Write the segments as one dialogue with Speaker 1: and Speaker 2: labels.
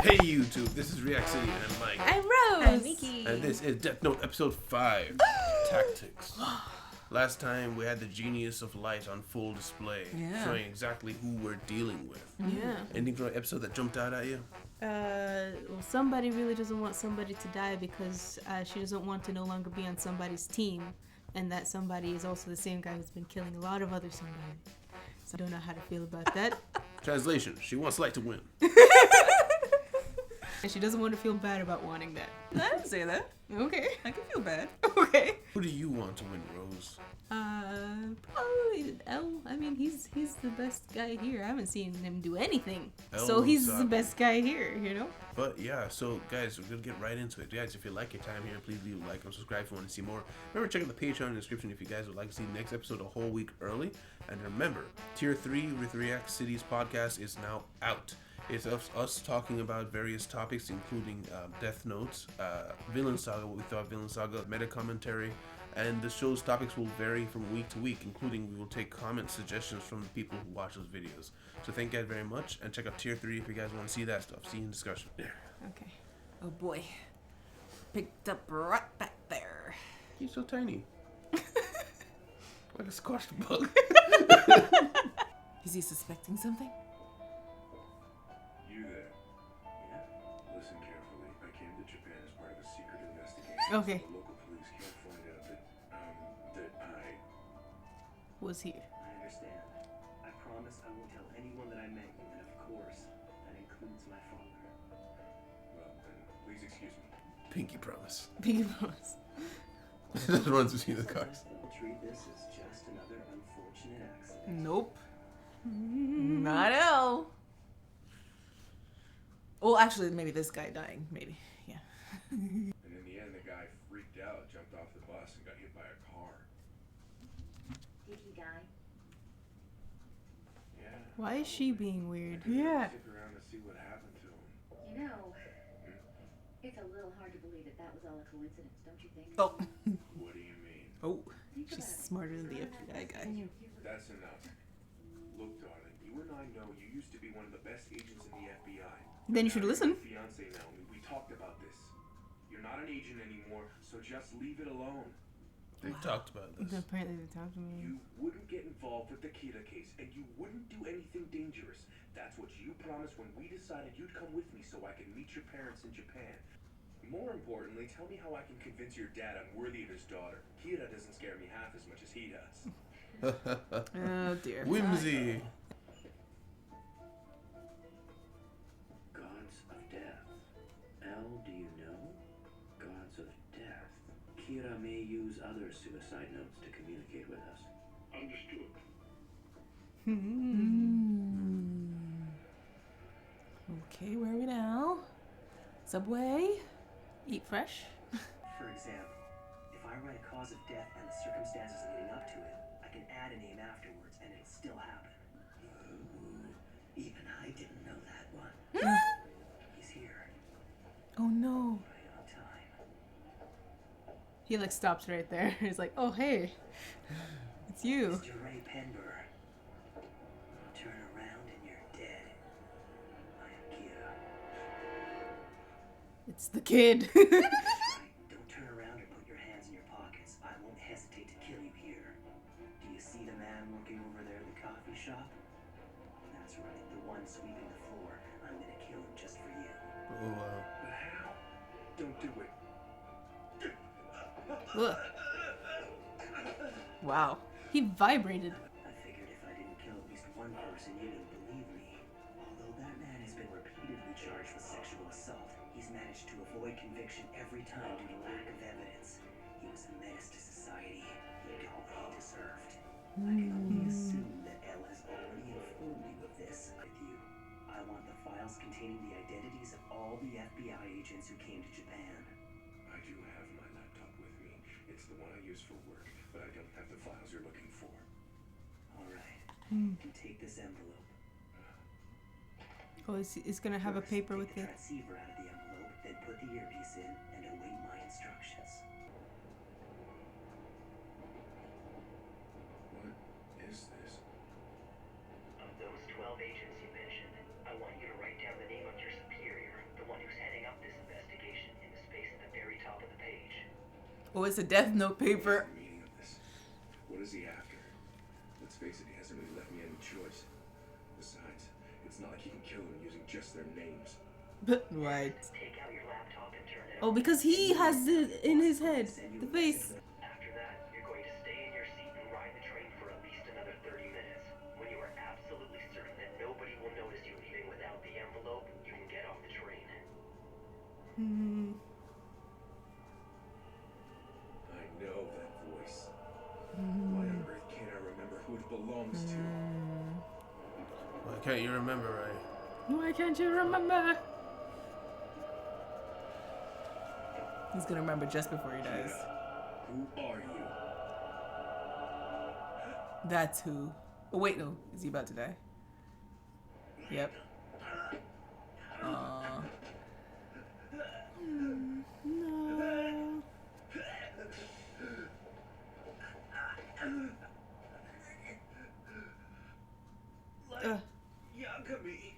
Speaker 1: Hey YouTube, this is React City and I'm Mike.
Speaker 2: I'm Rose.
Speaker 3: I'm Mickey.
Speaker 1: And this is Death Note episode 5, Tactics. Last time we had the genius of light on full display, showing exactly who we're dealing with.
Speaker 2: Yeah.
Speaker 1: Anything from the episode that jumped out at you?
Speaker 2: Well, somebody really doesn't want somebody to die because she doesn't want to no longer be on somebody's team, and that somebody is also the same guy who's been killing a lot of other somebody. So I don't know how to feel about that.
Speaker 1: Translation, she wants light to win.
Speaker 2: And she doesn't want to feel bad about wanting that.
Speaker 3: I didn't say that.
Speaker 2: Okay.
Speaker 3: I can feel bad.
Speaker 2: Okay.
Speaker 1: Who do you want to win, Rose?
Speaker 2: Probably L. I mean, he's the best guy here. I haven't seen him do anything.
Speaker 1: L
Speaker 2: So he's
Speaker 1: was,
Speaker 2: the best guy here, you know?
Speaker 1: But yeah, so guys, we're gonna get right into it. Guys, if you like your time here, please leave a like and subscribe if you want to see more. Remember, check out the Patreon in the description if you guys would like to see the next episode a whole week early. And remember, Tier 3 with React City's podcast is now out. It's us talking about various topics, including Death Notes, Villain Saga, what we thought of Villain Saga, meta commentary, and the show's topics will vary from week to week, including we will take comment suggestions from the people who watch those videos. So thank you guys very much, and check out Tier 3 if you guys want to see that stuff. See you in discussion. There.
Speaker 2: Okay.
Speaker 3: Oh boy. Picked up right back there.
Speaker 1: You're so tiny. Like a squashed bug.
Speaker 3: Is he suspecting something?
Speaker 4: You there? Yeah? Listen carefully. I came to Japan as part of a secret investigation.
Speaker 2: Okay.
Speaker 4: So the local police can't find out that I...
Speaker 2: Was here.
Speaker 5: I understand. I promise I won't tell anyone that I met you, and of course, that includes my father.
Speaker 4: Well, then, please excuse me.
Speaker 1: Pinky promise.
Speaker 2: Big boss.
Speaker 1: Just runs between the cars.
Speaker 5: I'll treat this as just another unfortunate accident.
Speaker 3: Nope. Not L. Well, actually, maybe this guy dying. Maybe. Yeah.
Speaker 4: And in the end, the guy freaked out, jumped off the bus, and got hit by a car.
Speaker 6: Did he die?
Speaker 4: Yeah.
Speaker 2: Why is she being weird?
Speaker 3: Yeah.
Speaker 4: Stick around to see what happened to him.
Speaker 6: You know, it's a little hard to believe that was all a coincidence, don't you think?
Speaker 3: Oh.
Speaker 4: What do you mean?
Speaker 3: Oh.
Speaker 6: Think
Speaker 3: She's
Speaker 6: about it.
Speaker 3: smarter than the FBI guy.
Speaker 4: That's enough. Look, darling, you and I know you used to be one of the best agents in the FBI.
Speaker 2: Then you should listen.
Speaker 4: Fiance now. We talked about this. You're not an agent anymore, so just leave it alone.
Speaker 1: They talked about this.
Speaker 2: Apparently they talked to me.
Speaker 4: You wouldn't get involved with the Kira case, and you wouldn't do anything dangerous. That's what you promised when we decided you'd come with me so I could meet your parents in Japan. More importantly, tell me how I can convince your dad I'm worthy of his daughter. Kira doesn't scare me half as much as he does.
Speaker 3: Oh dear.
Speaker 1: Whimsy.
Speaker 5: Gods of death. L, do you know? Gods of death. Kira may use other suicide notes to communicate with us.
Speaker 4: Understood.
Speaker 3: Okay, where are we now? Subway? Eat fresh?
Speaker 5: For example, if I write a cause of death and the circumstances leading up to it, I can add a name afterwards and it'll still happen. Ooh, even I didn't know that one. He's here,
Speaker 3: Oh no.
Speaker 5: right on time.
Speaker 2: He like stops right there. He's like, oh hey, it's you.
Speaker 5: Mr. Ray Penber. Turn around and you're dead. I am Kira.
Speaker 2: It's the kid.
Speaker 5: Right, don't turn around or put your hands in your pockets. I won't hesitate to kill you here. Do you see the man working over there at the coffee shop? That's right, the one sweeping the floor. I'm gonna kill him just for you.
Speaker 1: Oh, wow.
Speaker 4: But how? Don't do it.
Speaker 2: Ugh.
Speaker 3: Wow.
Speaker 2: He vibrated.
Speaker 5: I figured if I didn't kill at least one person, you didn't believe me. Although that man has been repeatedly charged with sexual assault, he's managed to avoid conviction every time due to lack of evidence. He was a menace to society. He got what he deserved. I can only assume that Elle has already informed me of this with you. I want the files containing the identities of all the FBI agents who came to Japan.
Speaker 4: I do have my laptop with me. It's the one I use for work, but I don't have the files you're looking for.
Speaker 5: All right. And take this envelope.
Speaker 2: Oh, he's gonna have a
Speaker 5: First,
Speaker 2: paper
Speaker 5: take
Speaker 2: with
Speaker 5: the
Speaker 2: it.
Speaker 5: transceiver out of the envelope, then put the earpiece in and await my instructions.
Speaker 4: What is this?
Speaker 5: Of those 12 agents you mentioned, I want you to write down the name of your superior, the
Speaker 3: Oh, it's a death note paper.
Speaker 4: What's the meaning of this? What is he after? Let's face it, he hasn't really left me any choice. Besides, it's not like he can kill them using just their names.
Speaker 3: Right.
Speaker 5: Take out your laptop and turn it
Speaker 2: Oh, because he has it in his head. The face.
Speaker 5: After that, you're going to stay in your seat and ride the train for at least another 30 minutes. When you are absolutely certain that nobody will notice you leaving without the envelope, you can get off the train.
Speaker 4: I know that voice. Why on earth can't I remember who it belongs to?
Speaker 1: Why can't you remember, right?
Speaker 2: Why can't you remember?
Speaker 3: He's gonna remember just before he dies.
Speaker 4: Who are you?
Speaker 3: That's who. Oh, wait, no. Is he about to die? Yep. Aww.
Speaker 2: No.
Speaker 4: Like Yagami.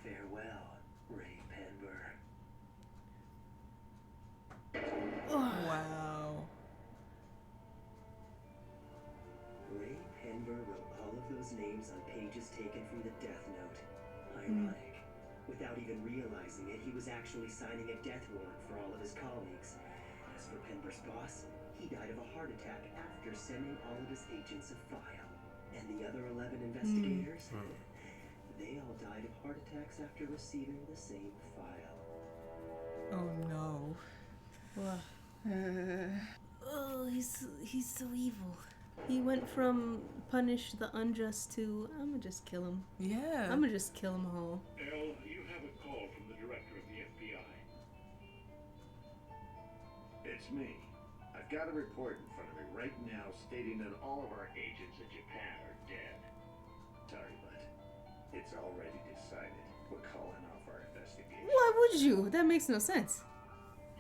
Speaker 5: Farewell, Ray Penber.
Speaker 3: Wow.
Speaker 5: Ray Penber wrote all of those names on pages taken from the death note. Ironic. Without even realizing it, he was actually signing a death warrant for all of his colleagues. As for Penber's boss, he died of a heart attack after sending all of his agents a file. And the other 11 investigators? They all died of heart attacks after receiving the same file.
Speaker 3: Oh no.
Speaker 2: Oh, he's so evil. He went from punish the unjust to I'm gonna just kill him.
Speaker 3: Yeah.
Speaker 2: I'm gonna just kill them all.
Speaker 7: Elle, you have a call from the director of the FBI.
Speaker 8: It's me. I've got a report in front of me right now stating that all of our agents in Japan are dead. Sorry, but it's already decided. We're calling off our investigation.
Speaker 2: Why would you? That makes no sense.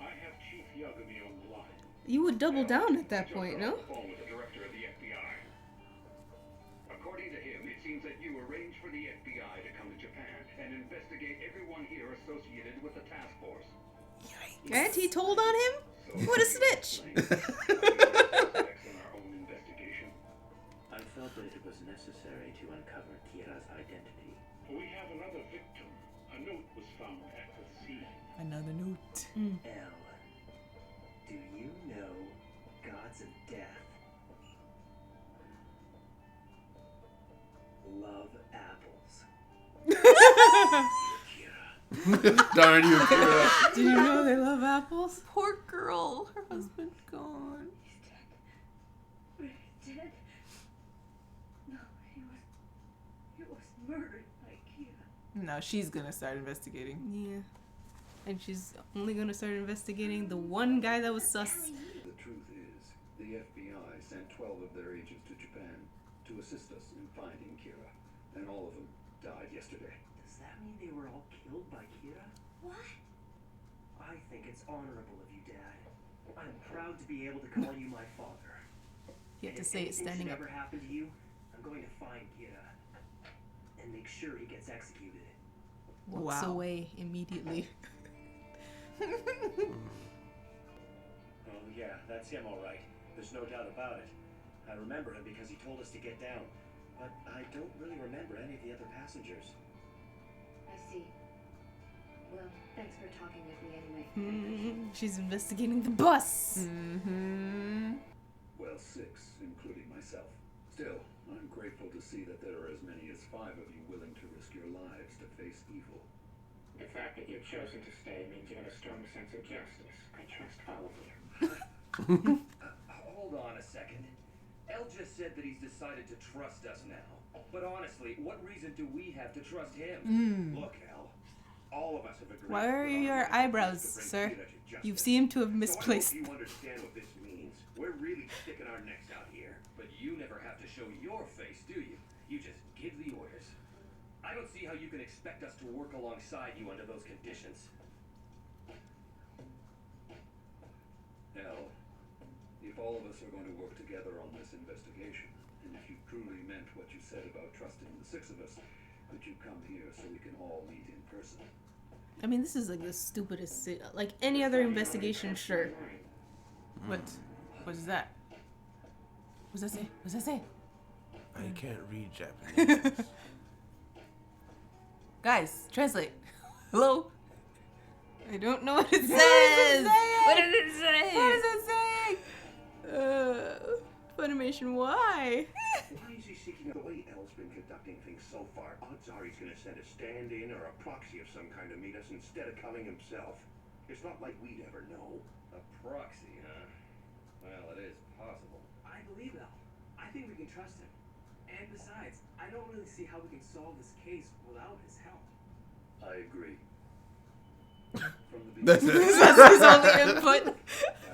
Speaker 7: I have Chief Yagami on the line.
Speaker 2: You would double down at that point, no?
Speaker 7: Jumped off the phone with the director of the FBI. According to him, it seems that you arranged for the FBI to come to Japan and investigate everyone here associated with the task force.
Speaker 2: And he told on him? What a snitch!
Speaker 7: On our own investigation.
Speaker 5: I felt that it was necessary to uncover Kira's identity.
Speaker 7: We have another victim. A note was found at the scene.
Speaker 3: Another note.
Speaker 5: Elle, do you know gods of death love apples?
Speaker 1: Darn you, Kira.
Speaker 2: Did you know they love apples?
Speaker 3: Poor girl. Her husband's gone.
Speaker 6: He's dead. Ray dead? No, he was murdered by Kira.
Speaker 3: No, she's gonna start investigating.
Speaker 2: Yeah. And she's only gonna start investigating the one guy that was sus.
Speaker 8: The truth is, the FBI sent 12 of their agents to Japan to assist us in finding Kira, and all of them died yesterday.
Speaker 5: Does that mean they were all killed by Kira?
Speaker 6: What?
Speaker 5: I think it's honorable of you, Dad. I'm proud to be able to call you my father.
Speaker 2: You have to
Speaker 5: And if
Speaker 2: say it
Speaker 5: anything
Speaker 2: standing
Speaker 5: should
Speaker 2: up.
Speaker 5: ever happen to you, I'm going to find Kira and make sure he gets executed.
Speaker 2: Walks
Speaker 3: Wow.
Speaker 2: away immediately.
Speaker 9: Oh yeah, that's him all right. There's no doubt about it. I remember him because he told us to get down. But I don't really remember any of the other passengers.
Speaker 6: I see. Well, thanks for talking with me anyway.
Speaker 2: She's investigating the bus.
Speaker 3: Mm-hmm.
Speaker 8: Well, 6, including myself. Still, I'm grateful to see that there are as many as 5 of you willing to risk your lives to face evil.
Speaker 7: The fact that you've chosen to stay means you have a strong sense of justice. I trust all of you.
Speaker 4: Hold on a second. Elle just said that he's decided to trust us now. But honestly, what reason do we have to trust him? Look, Elle, all of us have agreed.
Speaker 2: Why are
Speaker 4: to put
Speaker 2: your
Speaker 4: our
Speaker 2: eyebrows,
Speaker 4: to bring
Speaker 2: sir?
Speaker 4: Kira to justice.
Speaker 2: You seem to have
Speaker 4: So
Speaker 2: misplaced.
Speaker 4: I hope you understand what this means. We're really sticking our necks out here. But you never have to show your face, do you? You just give the orders. I don't see how you can expect us to work alongside you under those conditions.
Speaker 8: Elle, if all of us are going to work together on this investigation, and if you truly meant what you said about trusting the 6 of us, could you come here so we can all meet in person?
Speaker 2: I mean, this is like the stupidest. Like any other investigation, sure.
Speaker 3: What? What is that? What's that say? What's that say?
Speaker 1: I can't read Japanese.
Speaker 3: Guys, translate. Hello?
Speaker 2: I don't know what it says.
Speaker 3: What does it say? What does it say?
Speaker 2: Funimation, why?
Speaker 4: Why is he seeking the way El's been conducting things so far? Odds are he's gonna send a stand-in or a proxy of some kind to meet us instead of coming himself. It's not like we'd ever know.
Speaker 10: A proxy, huh? Well, it is possible.
Speaker 5: I believe El. I think we can trust him. And besides, I don't really see how we can solve this case without his help.
Speaker 4: I agree. From the
Speaker 1: That's
Speaker 4: beginning.
Speaker 1: it.
Speaker 2: That's his only input.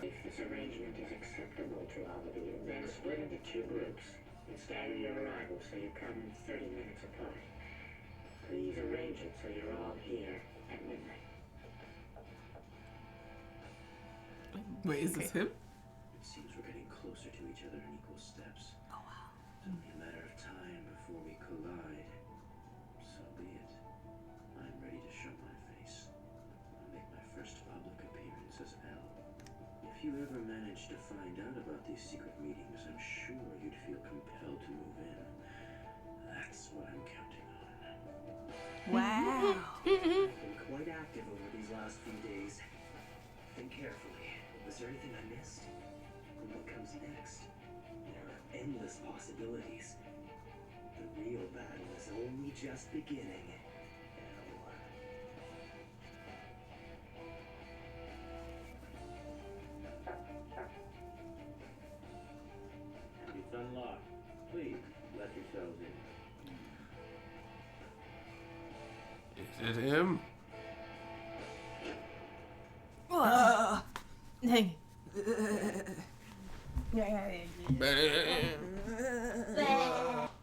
Speaker 6: If this arrangement is acceptable to all of you, then split into 2 groups and stagger your arrival so you come 30 minutes apart. Please arrange it so you're all here at midnight.
Speaker 3: Wait, is this him?
Speaker 9: It seems we're getting closer to each other in equal steps. Oh, wow. It's only a matter of time before we collide. So be it. I'm ready to show my face. I'll make my first public appearance as L. If you ever manage to find out about these secret meetings, I'm sure you'd feel compelled to move in. That's what I'm counting on.
Speaker 3: Wow.
Speaker 5: I've been quite active over these last few days. Think carefully. Was there anything I missed? And what comes next? There are endless possibilities. The real battle is only just beginning.
Speaker 8: It's unlocked. Please, let yourselves in.
Speaker 1: Is it him?
Speaker 2: Hey.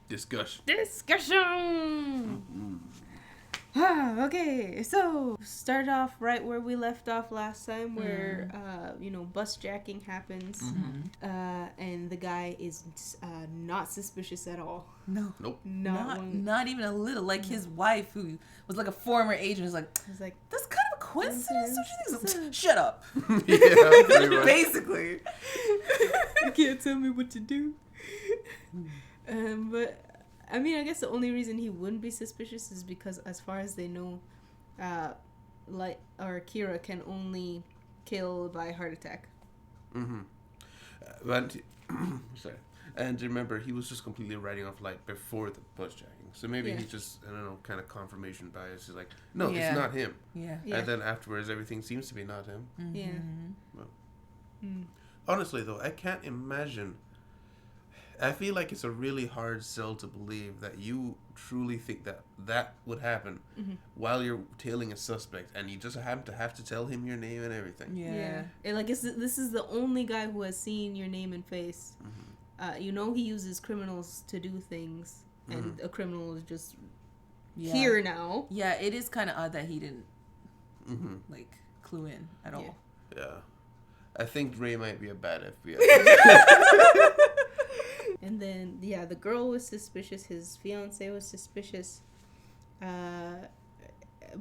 Speaker 1: Discussion.
Speaker 2: Discussion. Okay, so start off right where we left off last time, where bus jacking happens, and the guy is not suspicious at all.
Speaker 3: No.
Speaker 1: Nope.
Speaker 3: Not even a little. Like his wife, who was like a former agent, is like,
Speaker 2: It's like,
Speaker 3: that's kind of a coincidence. So she thinks, shut up.
Speaker 1: Yeah, pretty much.
Speaker 3: Basically.
Speaker 2: you can't tell me what to do. But I mean, I guess the only reason he wouldn't be suspicious is because, as far as they know, Kira can only kill by heart attack.
Speaker 1: Mm-hmm. But sorry. And remember, he was just completely writing off Light before the bus jacking. So maybe he just, I don't know, kind of confirmation bias. He's like, no, it's not him.
Speaker 3: Yeah.
Speaker 1: And then afterwards, everything seems to be not him.
Speaker 3: Mm-hmm.
Speaker 2: Yeah.
Speaker 1: Well, honestly, though, I can't imagine. I feel like it's a really hard sell to believe that you truly think that would happen while you're tailing a suspect, and you just have to tell him your name and everything.
Speaker 3: Yeah.
Speaker 2: And like, this is the only guy who has seen your name and face. He uses criminals to do things, and a criminal is just here now.
Speaker 3: Yeah, it is kind of odd that he didn't clue in at all.
Speaker 1: Yeah. I think Ray might be a bad FBI.
Speaker 2: And then, the girl was suspicious. His fiance was suspicious.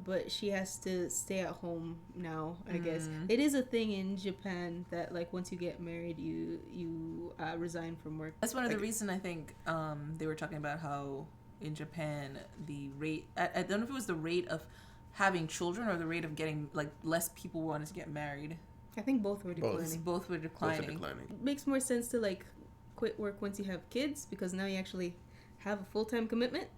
Speaker 2: But she has to stay at home now, I guess. It is a thing in Japan that, like, once you get married, you resign from work.
Speaker 3: That's one of the reasons I think they were talking about how in Japan the rate, I don't know if it was the rate of having children or the rate of getting, like, less people wanted to get married.
Speaker 2: I think both were declining.
Speaker 3: Both were declining.
Speaker 2: It makes more sense to, like, quit work once you have kids, because now you actually have a full-time commitment.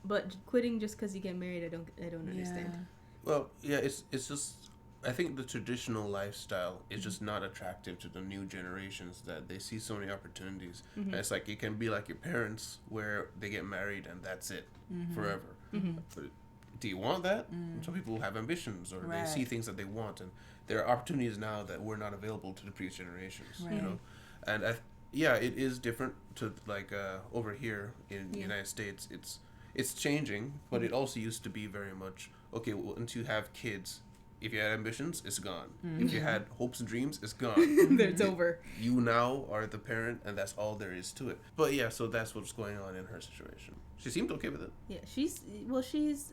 Speaker 2: But quitting just because you get married, I don't understand.
Speaker 1: Well, yeah, it's just, I think the traditional lifestyle is just not attractive to the new generations, that they see so many opportunities. And it's like, it can be like your parents, where they get married and that's it forever. But do you want that? Some people have ambitions, or they see things that they want, and there are opportunities now that were not available to the previous generations. You know, and it is different to, like, over here in the United States. It's changing, but it also used to be very much, okay, once you have kids, if you had ambitions, it's gone. If you had hopes and dreams, it's gone.
Speaker 2: It's over.
Speaker 1: You now are the parent, and that's all there is to it. But yeah, so that's what's going on in her situation. She seemed okay with it.
Speaker 2: Yeah,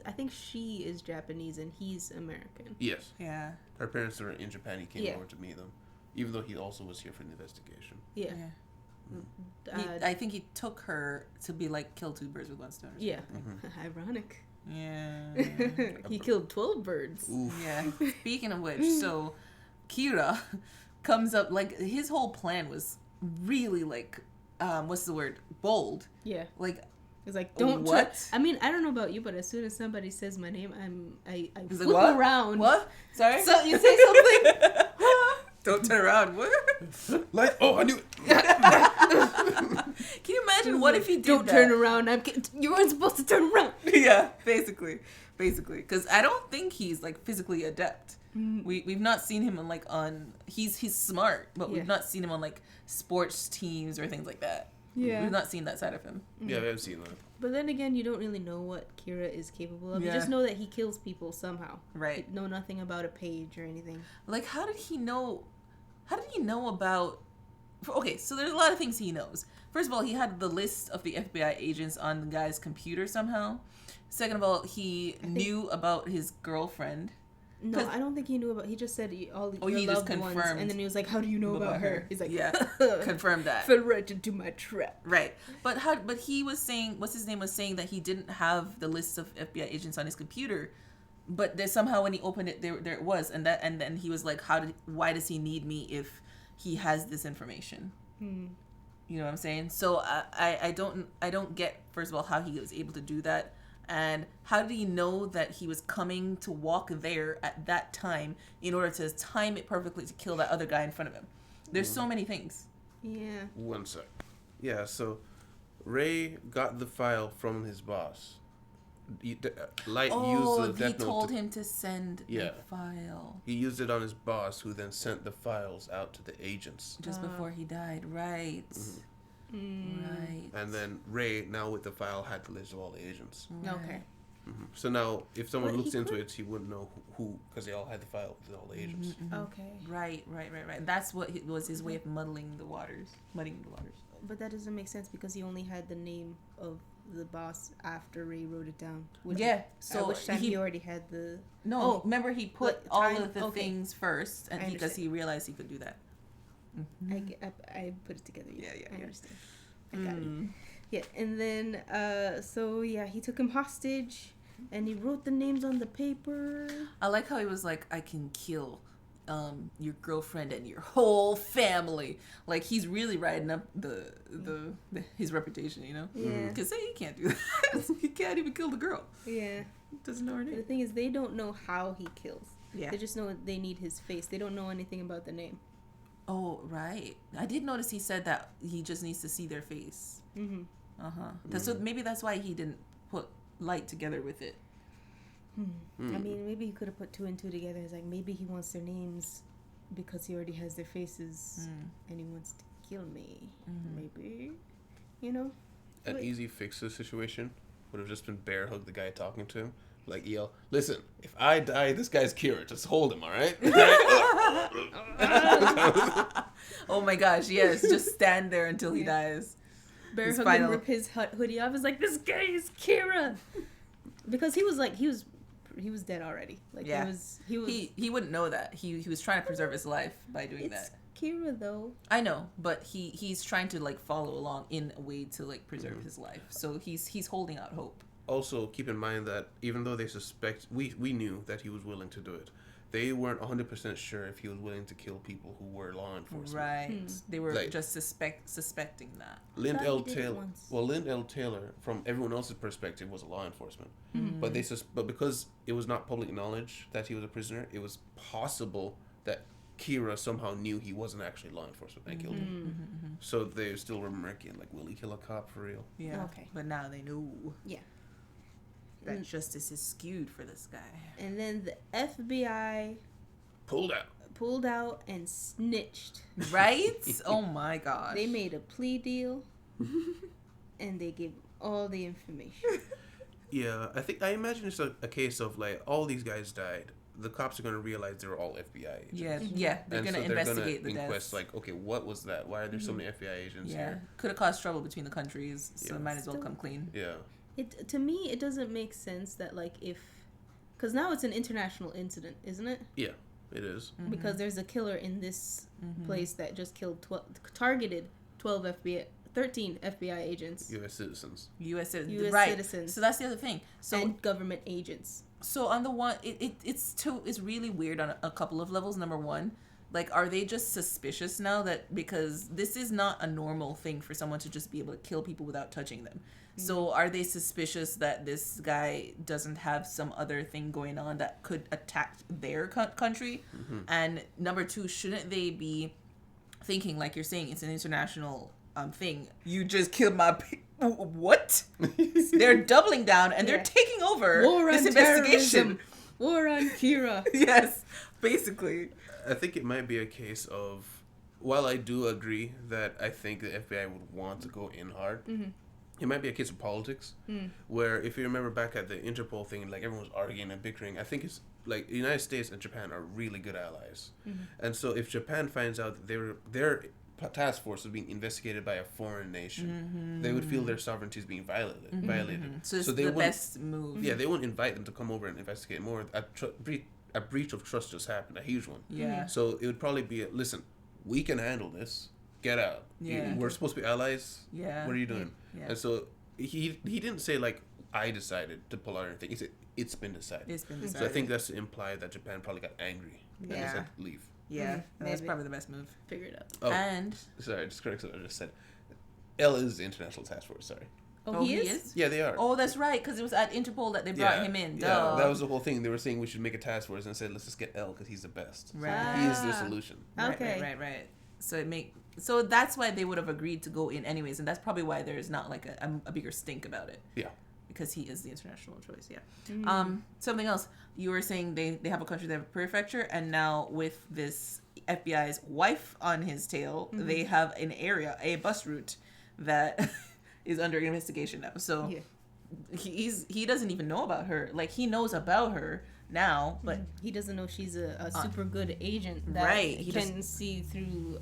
Speaker 2: I think she is Japanese and he's American.
Speaker 1: Yes.
Speaker 3: Yeah.
Speaker 1: Her parents are in Japan. He came over to meet them. Even though he also was here for the investigation.
Speaker 2: Yeah.
Speaker 3: I think he took her to be like kill two birds with one stone. Or
Speaker 2: Yeah.
Speaker 1: Mm-hmm.
Speaker 2: Ironic.
Speaker 3: Yeah.
Speaker 2: He killed 12 birds.
Speaker 1: Oof.
Speaker 3: Yeah. Speaking of which, so Kira comes up, like, his whole plan was really, like, what's the word? Bold.
Speaker 2: Yeah.
Speaker 3: Like,
Speaker 2: It's like, don't
Speaker 3: what?
Speaker 2: I mean, I don't know about you, but as soon as somebody says my name, I
Speaker 3: He's
Speaker 2: flip
Speaker 3: like, what?
Speaker 2: around.
Speaker 3: What? Sorry?
Speaker 2: So you say something.
Speaker 3: Don't turn around. What?
Speaker 1: Like, oh, I knew it.
Speaker 3: Can you imagine what if he did
Speaker 2: Don't
Speaker 3: that?
Speaker 2: turn around. You weren't supposed to turn around.
Speaker 3: Yeah, basically, because I don't think he's like physically adept. We've not seen him on he's smart, but we've not seen him on like sports teams or things like that.
Speaker 2: Yeah.
Speaker 3: We've not seen that side of him.
Speaker 1: Yeah, we haven't seen that.
Speaker 2: But then again, you don't really know what Kira is capable of.
Speaker 3: Yeah.
Speaker 2: You just know that he kills people somehow.
Speaker 3: Right.
Speaker 2: You know nothing about a page or anything.
Speaker 3: Like, how did he know about... Okay, so there's a lot of things he knows. First of all, he had the list of the FBI agents on the guy's computer somehow. Second of all, he knew about his girlfriend.
Speaker 2: No, I don't think he knew about. He just said all your
Speaker 3: he just
Speaker 2: loved ones,
Speaker 3: confirmed
Speaker 2: and then he was like, "How do you know about her?" He's like,
Speaker 3: yeah, confirmed that.
Speaker 2: Fell right into my trap.
Speaker 3: Right, but he was saying, what's his name was saying that he didn't have the list of FBI agents on his computer, but there somehow when he opened it, there it was, and then he was like, why does he need me if he has this information? You know what I'm saying? So I don't get, first of all, how he was able to do that. And how did he know that he was coming to walk there at that time in order to time it perfectly to kill that other guy in front of him? There's so many things.
Speaker 2: Yeah.
Speaker 1: One sec. Yeah, so Ray got the file from his boss. Light used the Death
Speaker 3: he
Speaker 1: Note
Speaker 3: told him to send the file.
Speaker 1: He used it on his boss, who then sent the files out to the agents.
Speaker 3: Just before he died, right. Right.
Speaker 1: And then Ray, now with the file, had the list of all the agents.
Speaker 2: Okay.
Speaker 1: So now, if someone
Speaker 2: But
Speaker 1: looks
Speaker 2: he
Speaker 1: into
Speaker 2: could-
Speaker 1: it, he wouldn't know who, because they all had the file with all the agents.
Speaker 2: Okay.
Speaker 3: Right. That's what was his way of muddying the waters.
Speaker 2: But that doesn't make sense because he only had the name of the boss after Ray wrote it down.
Speaker 3: So
Speaker 2: at which time he already had the...
Speaker 3: No, remember he put
Speaker 2: like,
Speaker 3: all
Speaker 2: time-
Speaker 3: of the
Speaker 2: okay.
Speaker 3: things first, and
Speaker 2: I
Speaker 3: because he realized he could do that.
Speaker 2: I put it together.
Speaker 3: Yeah,
Speaker 2: I understand. I got it. Yeah, and then, he took him hostage, and he wrote the names on the paper.
Speaker 3: I like how he was like, I can kill your girlfriend and your whole family. Like, he's really riding up his reputation, you know?
Speaker 2: Yeah.
Speaker 3: Because he can't do that. He can't even kill the girl.
Speaker 2: Yeah.
Speaker 3: Doesn't know her
Speaker 2: But the
Speaker 3: name.
Speaker 2: thing is, they don't know how he kills.
Speaker 3: Yeah.
Speaker 2: They just know they need his face. They don't know anything about the name.
Speaker 3: Oh, right. I did notice he said that he just needs to see their face.
Speaker 2: Mm-hmm.
Speaker 3: So maybe that's why he didn't put Light together with it.
Speaker 2: I mean, maybe he could have put two and two together. It's like, maybe he wants their names because he already has their faces and he wants to kill me. Maybe. You know?
Speaker 1: An easy fix to the situation would have just been bear hug the guy talking to him. Like, yell, listen, if I die, this guy's Kira. Just hold him, all right?
Speaker 3: Oh my gosh, yes. Just stand there until he dies.
Speaker 2: Bear
Speaker 3: His
Speaker 2: hug
Speaker 3: final-
Speaker 2: and rip his hoodie off. It's like, this guy is Kira. Because he was dead already. Like,
Speaker 3: Yeah.
Speaker 2: he was
Speaker 3: He wouldn't know that. He was trying to preserve his life by doing
Speaker 2: it's
Speaker 3: that.
Speaker 2: Kira though.
Speaker 3: I know, but he's trying to like follow along in a way to like preserve his life. So he's holding out hope.
Speaker 1: Also, keep in mind that even though they suspect, we knew that he was willing to do it. They weren't 100% sure if he was willing to kill people who were law enforcement.
Speaker 3: Right. They were
Speaker 1: Like-
Speaker 3: just suspecting that.
Speaker 1: Lind
Speaker 2: Thought
Speaker 1: L.
Speaker 2: he did it
Speaker 1: Taylor.
Speaker 2: once.
Speaker 1: Well, Lind L. Taylor, from everyone else's perspective, was a law enforcement. But but because it was not public knowledge that he was a prisoner, it was possible that Kira somehow knew he wasn't actually law enforcement and killed him. So they still were murky and like, will he kill a cop for real?
Speaker 3: Yeah.
Speaker 2: Okay.
Speaker 3: But now they know
Speaker 2: Yeah.
Speaker 3: that justice is skewed for this guy.
Speaker 2: And then the FBI
Speaker 1: Pulled out.
Speaker 2: and snitched.
Speaker 3: Right? Oh my gosh.
Speaker 2: They made a plea deal and they gave all the information.
Speaker 1: Yeah, I imagine it's a case of like all these guys died. The cops are gonna realize they were all FBI agents.
Speaker 3: Yeah. They're
Speaker 1: And
Speaker 3: gonna
Speaker 1: so
Speaker 3: investigate the
Speaker 1: inquest
Speaker 3: deaths.
Speaker 1: like, okay, what was that? Why are there so many FBI agents
Speaker 3: Yeah.
Speaker 1: here?
Speaker 3: Could have caused trouble between the countries, so
Speaker 1: Yeah.
Speaker 3: might as well
Speaker 2: Still-
Speaker 3: come clean.
Speaker 1: Yeah.
Speaker 2: To me, it doesn't make sense that, like, because now it's an international incident, isn't it?
Speaker 1: Yeah. It is.
Speaker 2: because there's a killer in this place that just targeted 13 FBI agents
Speaker 1: U.S. citizens.
Speaker 3: U.S. citizens.
Speaker 2: US
Speaker 3: Right.
Speaker 2: citizens.
Speaker 3: So that's the other thing. So
Speaker 2: and government agents.
Speaker 3: So on the one, it's really weird on a couple of levels. Number one, like, are they just suspicious now that because this is not a normal thing for someone to just be able to kill people without touching them? So are they suspicious that this guy doesn't have some other thing going on that could attack their country? And number two, shouldn't they be thinking, like you're saying, it's an international thing? You just killed my what? They're doubling down and they're taking over this investigation.
Speaker 2: War on Kira.
Speaker 3: Yes, basically.
Speaker 1: I think it might be a case of, while I do agree that I think the FBI would want to go in hard, it might be a case of politics, where if you remember back at the Interpol thing, like everyone was arguing and bickering. I think it's like the United States and Japan are really good allies, and so if Japan finds out that their task force was being investigated by a foreign nation, they would feel their sovereignty is being violated.
Speaker 3: So it's the best move.
Speaker 1: Yeah, they wouldn't invite them to come over and investigate more. A breach of trust just happened, a huge one.
Speaker 3: Yeah.
Speaker 1: So it would probably be, listen, we can handle this. Get out.
Speaker 3: Yeah.
Speaker 1: We're supposed to be allies.
Speaker 3: Yeah.
Speaker 1: What are you doing?
Speaker 3: Yeah.
Speaker 1: And so he didn't say, like, I decided to pull out anything. He said, it's been decided.
Speaker 3: It's been decided.
Speaker 1: So I think that's to imply that Japan probably got angry. And they said, leave.
Speaker 3: Yeah. That's
Speaker 2: Maybe.
Speaker 3: probably the best move.
Speaker 2: Figure it out.
Speaker 1: Oh,
Speaker 3: And
Speaker 1: sorry, just correct what I just said. L is the International Task Force, sorry.
Speaker 2: Oh, he is?
Speaker 1: Yeah, they are.
Speaker 3: Oh, that's right, because it was at Interpol that they brought him in. Duh.
Speaker 1: That was the whole thing. They were saying we should make a task force, and I said, let's just get L because he's the best.
Speaker 3: Right.
Speaker 1: He is the solution.
Speaker 2: Okay.
Speaker 3: Right. So that's why they would have agreed to go in anyways, and that's probably why there's not like a bigger stink about it.
Speaker 1: Yeah.
Speaker 3: Because he is the international choice. Yeah. Something else. You were saying they have a country, they have a prefecture, and now with this FBI's wife on his tail, they have an area, a bus route that is under investigation now. So he doesn't even know about her. Like, he knows about her now, but
Speaker 2: he doesn't know she's a super good agent that
Speaker 3: He
Speaker 2: can see through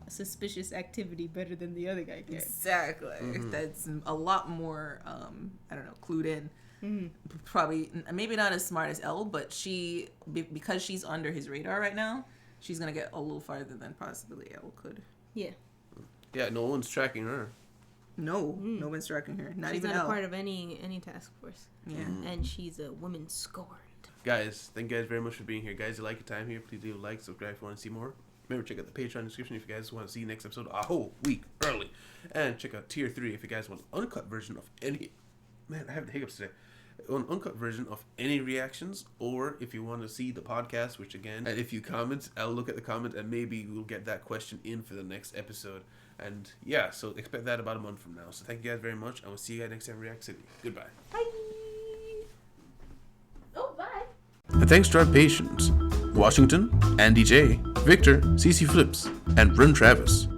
Speaker 2: suspicious activity better than the other guy can.
Speaker 3: Exactly. That's a lot more I don't know, clued in. Probably maybe not as smart as Elle, but because she's under his radar right now, she's gonna get a little farther than possibly Elle could.
Speaker 2: Yeah,
Speaker 1: no one's tracking her.
Speaker 3: No one's tracking her.
Speaker 2: She's
Speaker 3: even
Speaker 2: not
Speaker 3: Elle.
Speaker 2: a part of any task force.
Speaker 3: Yeah.
Speaker 2: And she's a woman scorned.
Speaker 1: Guys, thank you guys very much for being here. Guys, if you like your time here, please leave a like, subscribe if you want to see more. Remember, check out the Patreon description if you guys want to see next episode a whole week early. And check out Tier 3 if you guys want an uncut version of any... Man, I have the hiccups today. An uncut version of any reactions, or if you want to see the podcast, which again, and if you comment, I'll look at the comment and maybe we'll get that question in for the next episode. And yeah, so expect that about a month from now. So thank you guys very much, and we'll see you guys next time React City. Goodbye.
Speaker 3: Bye. Oh, bye.
Speaker 1: And thanks to our patrons, Washington, Andy J, Victor, CC Flips, and Bryn Travis.